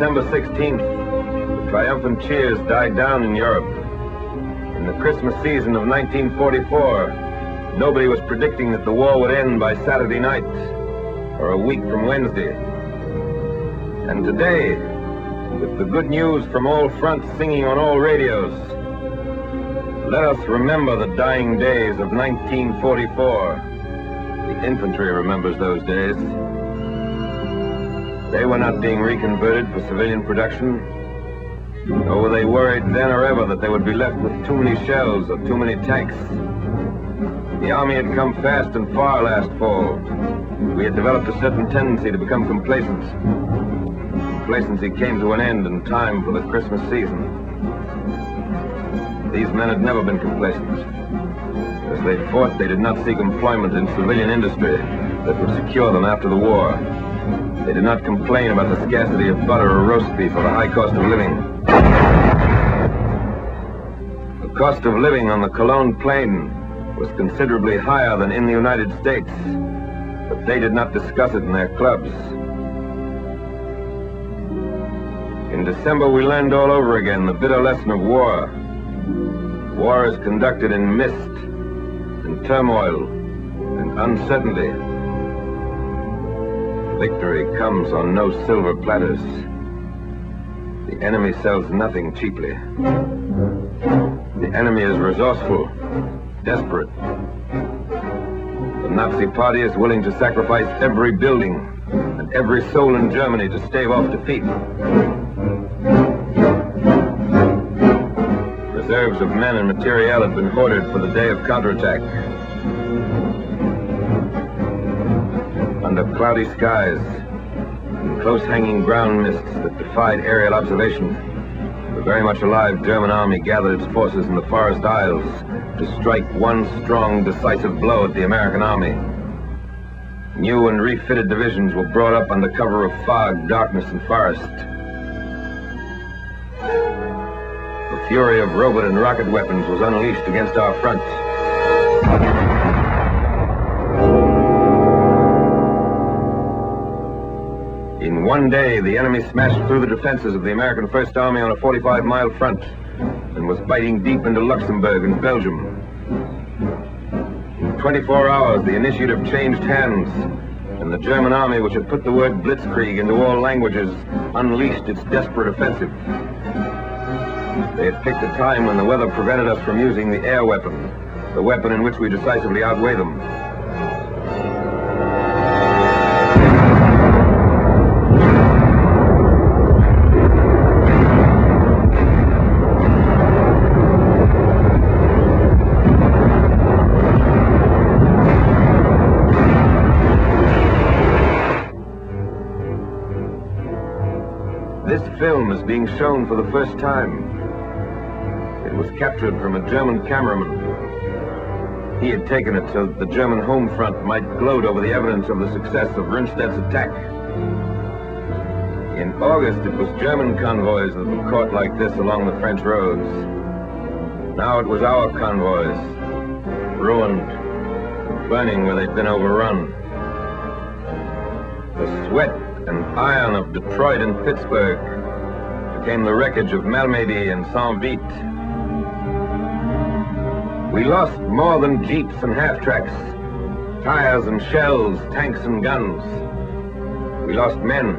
December 16th, the triumphant cheers died down in Europe. In the Christmas season of 1944, nobody was predicting that the war would end by Saturday night or a week from Wednesday. And today, with the good news from all fronts singing on all radios, let us remember the dying days of 1944. The infantry remembers those days. They were not being reconverted for civilian production, nor were they worried then or ever that they would be left with too many shells or too many tanks. The Army had come fast and far last fall. We had developed a certain tendency to become complacent. Complacency came to an end in time for the Christmas season. These men had never been complacent. As they fought, they did not seek employment in civilian industry that would secure them after the war. They did not complain about the scarcity of butter or roast beef or the high cost of living. The cost of living on the Cologne Plain was considerably higher than in the United States, but they did not discuss it in their clubs. In December, we learned all over again the bitter lesson of war. War is conducted in mist, in turmoil, and uncertainty. Victory comes on no silver platters. The enemy sells nothing cheaply. The enemy is resourceful, desperate. The Nazi Party is willing to sacrifice every building and every soul in Germany to stave off defeat. Reserves of men and materiel had been hoarded for the day of counterattack. Under cloudy skies, in close-hanging ground mists that defied aerial observation, the very much alive German army gathered its forces in the Forest Isles to strike one strong, decisive blow at the American army. New and refitted divisions were brought up under cover of fog, darkness, and forest. The fury of robot and rocket weapons was unleashed against our front. In one day, the enemy smashed through the defenses of the American First Army on a 45-mile front and was biting deep into Luxembourg and Belgium. In 24 hours, the initiative changed hands, and the German army, which had put the word blitzkrieg into all languages, unleashed its desperate offensive. They had picked a time when the weather prevented us from using the air weapon, the weapon in which we decisively outweigh them. This film is being shown for the first time. It was captured from a German cameraman. He had taken it so that the German home front might gloat over the evidence of the success of Rundstedt's attack. In August, it was German convoys that were caught like this along the French roads. Now it was our convoys, ruined, burning where they'd been overrun. The sweat and iron of Detroit and Pittsburgh became the wreckage of Malmedy and Saint-Vite. We lost more than jeeps and half-tracks, tires and shells, tanks and guns. We lost men.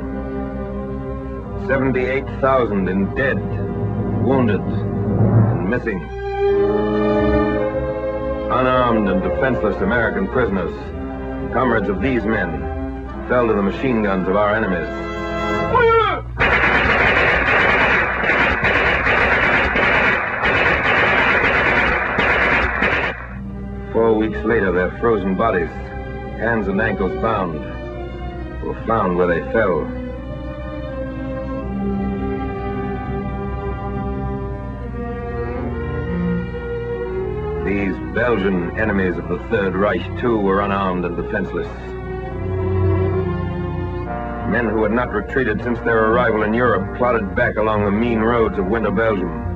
78,000 in dead, wounded, and missing. Unarmed and defenseless American prisoners, comrades of these men, fell to the machine guns of our enemies. 4 weeks later, their frozen bodies, hands and ankles bound, were found where they fell. These Belgian enemies of the Third Reich, too, were unarmed and defenseless. Men who had not retreated since their arrival in Europe plodded back along the mean roads of winter Belgium.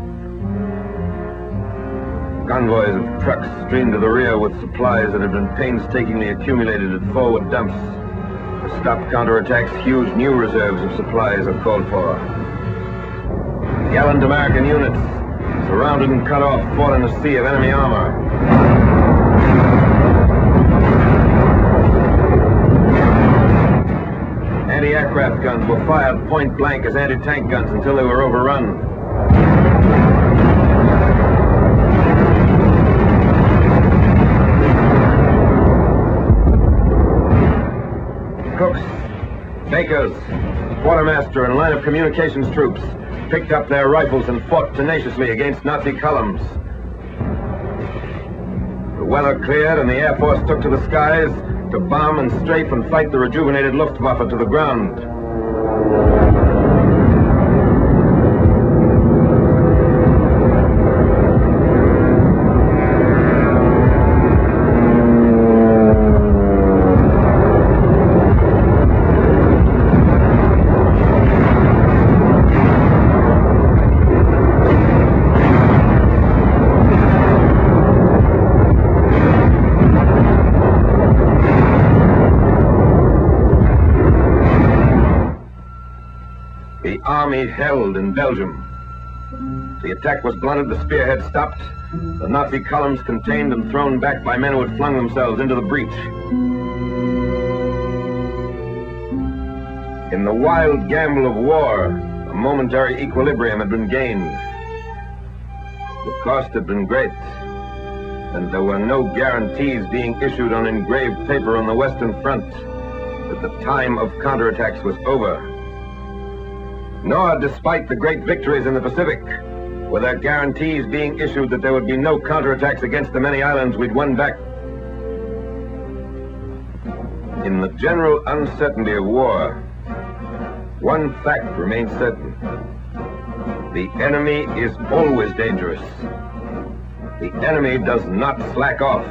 Convoys of trucks streamed to the rear with supplies that had been painstakingly accumulated at forward dumps. To stop counterattacks, huge new reserves of supplies are called for. Gallant American units, surrounded and cut off, fought in a sea of enemy armor. Anti-aircraft guns were fired point blank as anti-tank guns until they were overrun. Cooks, bakers, quartermaster, and line of communications troops picked up their rifles and fought tenaciously against Nazi columns. The weather cleared and the Air Force took to the skies to bomb and strafe and fight the rejuvenated Luftwaffe to the ground. The army held in Belgium. The attack was blunted, the spearhead stopped, the Nazi columns contained and thrown back by men who had flung themselves into the breach. In the wild gamble of war, a momentary equilibrium had been gained. The cost had been great, and there were no guarantees being issued on engraved paper on the Western Front that the time of counterattacks was over. Nor, despite the great victories in the Pacific, were there guarantees being issued that there would be no counterattacks against the many islands we'd won back. In the general uncertainty of war, one fact remains certain. The enemy is always dangerous. The enemy does not slack off.